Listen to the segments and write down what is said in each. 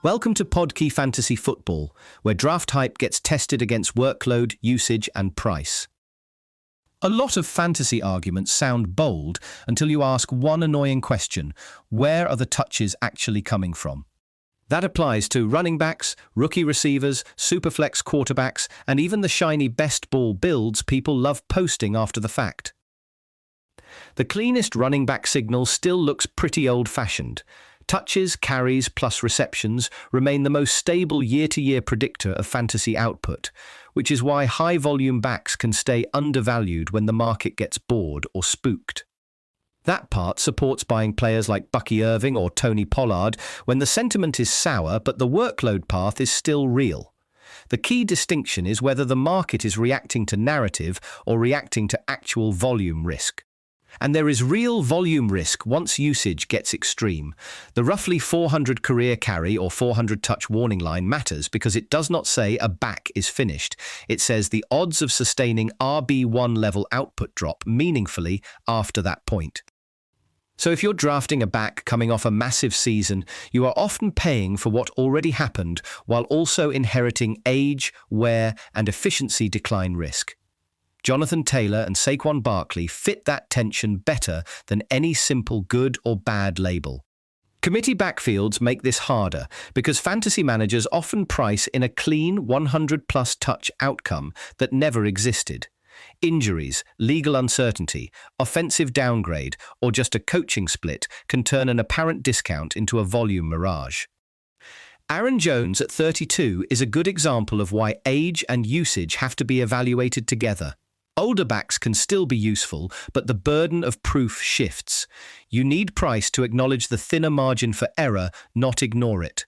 Welcome to Podkey Fantasy Football, where draft hype gets tested against workload, usage, and price. A lot of fantasy arguments sound bold until you ask one annoying question: where are the touches actually coming from? That applies to running backs, rookie receivers, superflex quarterbacks, and even the shiny best ball builds people love posting after the fact. The cleanest running back signal still looks pretty old-fashioned. Touches, carries, plus receptions remain the most stable year-to-year predictor of fantasy output, which is why high-volume backs can stay undervalued when the market gets bored or spooked. That part supports buying players like Bucky Irving or Tony Pollard when the sentiment is sour but the workload path is still real. The key distinction is whether the market is reacting to narrative or reacting to actual volume risk. And there is real volume risk once usage gets extreme. The roughly 400 career carry or 400 touch warning line matters because it does not say a back is finished. It says the odds of sustaining RB1 level output drop meaningfully after that point. So if you're drafting a back coming off a massive season, you are often paying for what already happened while also inheriting age, wear, and efficiency decline risk. Jonathan Taylor and Saquon Barkley fit that tension better than any simple good or bad label. Committee backfields make this harder because fantasy managers often price in a clean 100-plus touch outcome that never existed. Injuries, legal uncertainty, offensive downgrade, or just a coaching split can turn an apparent discount into a volume mirage. Aaron Jones at 32 is a good example of why age and usage have to be evaluated together. Older backs can still be useful, but the burden of proof shifts. You need price to acknowledge the thinner margin for error, not ignore it.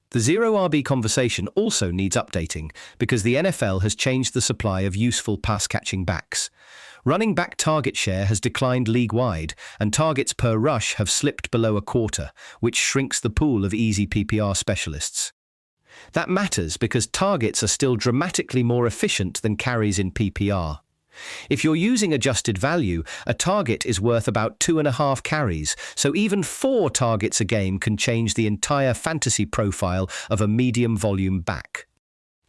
The zero RB conversation also needs updating because the NFL has changed the supply of useful pass-catching backs. Running back target share has declined league-wide, and targets per rush have slipped below a quarter, which shrinks the pool of easy PPR specialists. That matters because targets are still dramatically more efficient than carries in PPR. If you're using adjusted value, a target is worth about 2.5 carries, so even 4 targets a game can change the entire fantasy profile of a medium-volume back.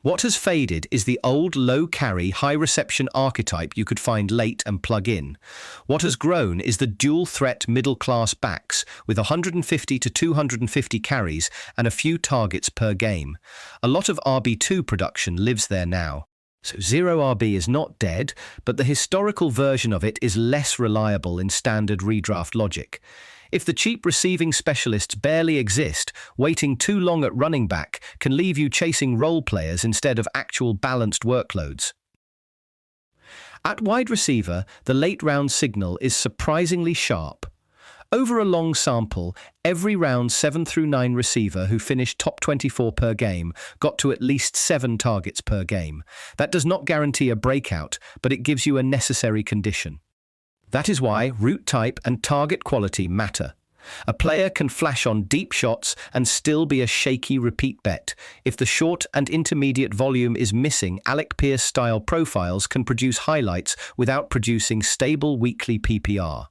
What has faded is the old low-carry, high-reception archetype you could find late and plug in. What has grown is the dual-threat middle-class backs with 150 to 250 carries and a few targets per game. A lot of RB2 production lives there now. So zero RB is not dead, but the historical version of it is less reliable in standard redraft logic. If the cheap receiving specialists barely exist, waiting too long at running back can leave you chasing role players instead of actual balanced workloads. At wide receiver, the late round signal is surprisingly sharp. Over a long sample, every round 7 through 9 receiver who finished top 24 per game got to at least 7 targets per game. That does not guarantee a breakout, but it gives you a necessary condition. That is why route type and target quality matter. A player can flash on deep shots and still be a shaky repeat bet. If the short and intermediate volume is missing, Alec Pierce-style profiles can produce highlights without producing stable weekly PPR.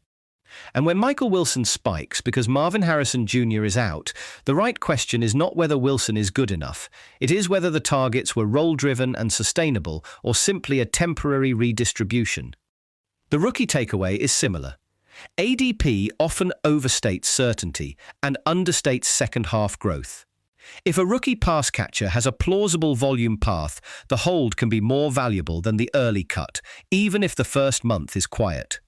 And when Michael Wilson spikes because Marvin Harrison Jr. is out, the right question is not whether Wilson is good enough. It is whether the targets were role-driven and sustainable or simply a temporary redistribution. The rookie takeaway is similar. ADP often overstates certainty and understates second-half growth. If a rookie pass catcher has a plausible volume path, the hold can be more valuable than the early cut, even if the first month is quiet.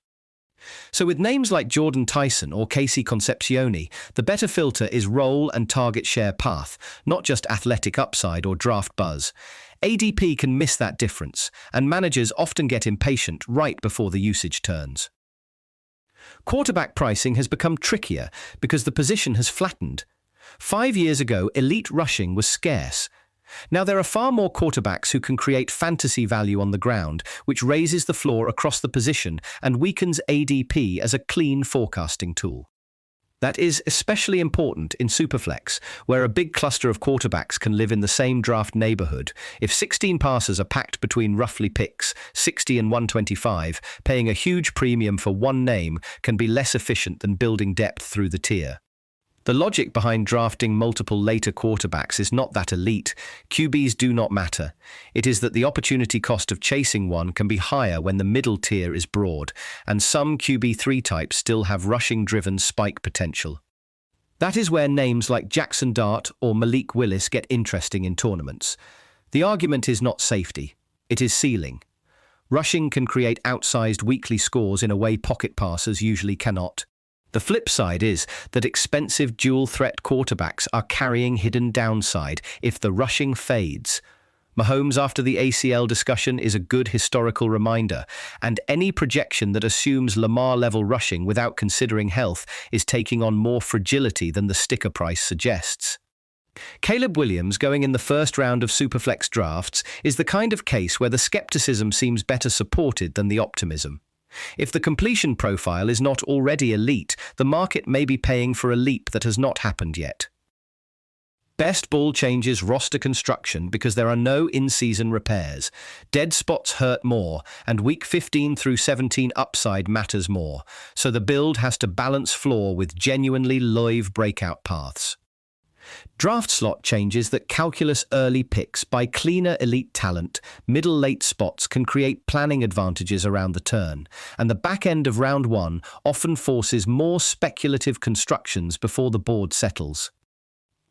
So with names like Jordan Tyson or Casey Concepcioni, the better filter is role and target share path, not just athletic upside or draft buzz. ADP can miss that difference, and managers often get impatient right before the usage turns. Quarterback pricing has become trickier because the position has flattened. 5 years ago, elite rushing was scarce. Now there are far more quarterbacks who can create fantasy value on the ground, which raises the floor across the position and weakens ADP as a clean forecasting tool. That is especially important in superflex, where a big cluster of quarterbacks can live in the same draft neighborhood. If 16 passers are packed between roughly picks 60 and 125, paying a huge premium for one name can be less efficient than building depth through the tier. The logic behind drafting multiple later quarterbacks is not that elite. QBs do not matter. It is that the opportunity cost of chasing one can be higher when the middle tier is broad, and some QB3 types still have rushing-driven spike potential. That is where names like Jackson Dart or Malik Willis get interesting in tournaments. The argument is not safety, it is ceiling. Rushing can create outsized weekly scores in a way pocket passers usually cannot. The flip side is that expensive dual-threat quarterbacks are carrying hidden downside if the rushing fades. Mahomes after the ACL discussion is a good historical reminder, and any projection that assumes Lamar-level rushing without considering health is taking on more fragility than the sticker price suggests. Caleb Williams going in the first round of superflex drafts is the kind of case where the skepticism seems better supported than the optimism. If the completion profile is not already elite, the market may be paying for a leap that has not happened yet. Best ball changes roster construction because there are no in-season repairs. Dead spots hurt more, and week 15 through 17 upside matters more, so the build has to balance floor with genuinely live breakout paths. Draft slot changes that calculus early picks by cleaner elite talent, middle-late spots can create planning advantages around the turn, and the back end of round one often forces more speculative constructions before the board settles.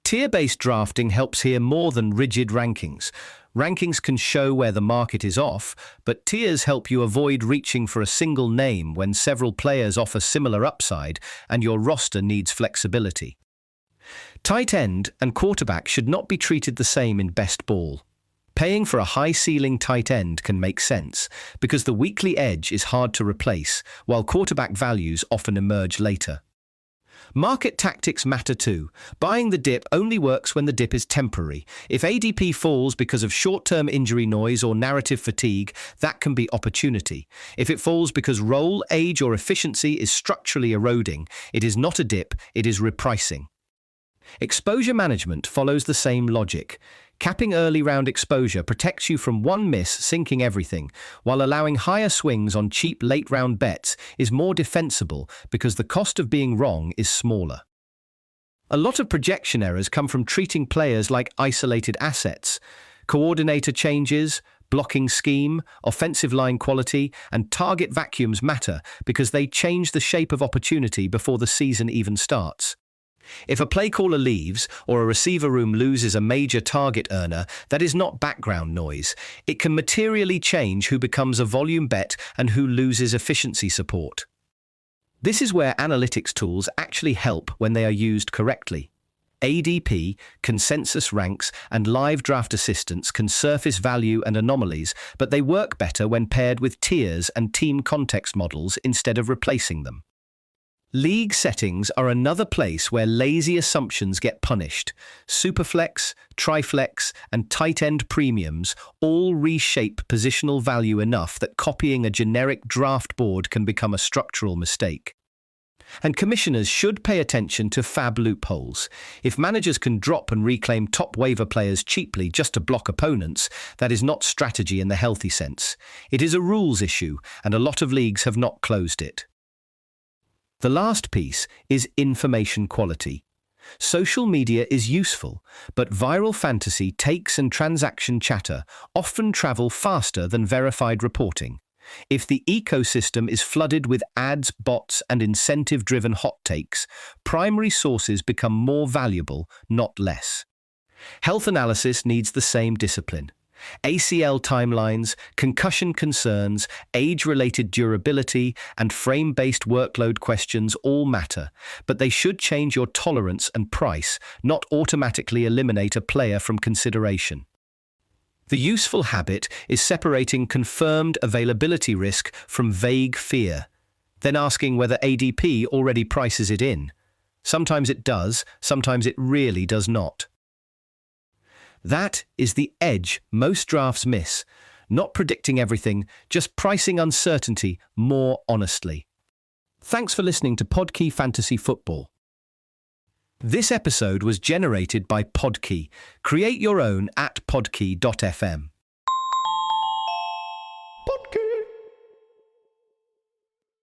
Tier-based drafting helps here more than rigid rankings. Rankings can show where the market is off, but tiers help you avoid reaching for a single name when several players offer similar upside and your roster needs flexibility. Tight end and quarterback should not be treated the same in best ball. Paying for a high-ceiling tight end can make sense, because the weekly edge is hard to replace, while quarterback values often emerge later. Market tactics matter too. Buying the dip only works when the dip is temporary. If ADP falls because of short-term injury noise or narrative fatigue, that can be opportunity. If it falls because role, age, or efficiency is structurally eroding, it is not a dip, it is repricing. Exposure management follows the same logic. Capping early round exposure protects you from one miss sinking everything, while allowing higher swings on cheap late round bets is more defensible because the cost of being wrong is smaller. A lot of projection errors come from treating players like isolated assets. Coordinator changes, blocking scheme, offensive line quality, and target vacuums matter because they change the shape of opportunity before the season even starts. If a play caller leaves or a receiver room loses a major target earner, that is not background noise. It can materially change who becomes a volume bet and who loses efficiency support. This is where analytics tools actually help when they are used correctly. ADP, consensus ranks, and live draft assistants can surface value and anomalies, but they work better when paired with tiers and team context models instead of replacing them. League settings are another place where lazy assumptions get punished. Superflex, triflex, and tight end premiums all reshape positional value enough that copying a generic draft board can become a structural mistake. And commissioners should pay attention to fab loopholes. If managers can drop and reclaim top waiver players cheaply just to block opponents, that is not strategy in the healthy sense. It is a rules issue, and a lot of leagues have not closed it. The last piece is information quality. Social media is useful, but viral fantasy takes and transaction chatter often travel faster than verified reporting. If the ecosystem is flooded with ads, bots, and incentive-driven hot takes, primary sources become more valuable, not less. Health analysis needs the same discipline. ACL timelines, concussion concerns, age-related durability, and frame-based workload questions all matter, but they should change your tolerance and price, not automatically eliminate a player from consideration. The useful habit is separating confirmed availability risk from vague fear, then asking whether ADP already prices it in. Sometimes it does, sometimes it really does not. That is the edge most drafts miss, not predicting everything, just pricing uncertainty more honestly. Thanks for listening to Podkey Fantasy Football. This episode was generated by Podkey. Create your own at podkey.fm.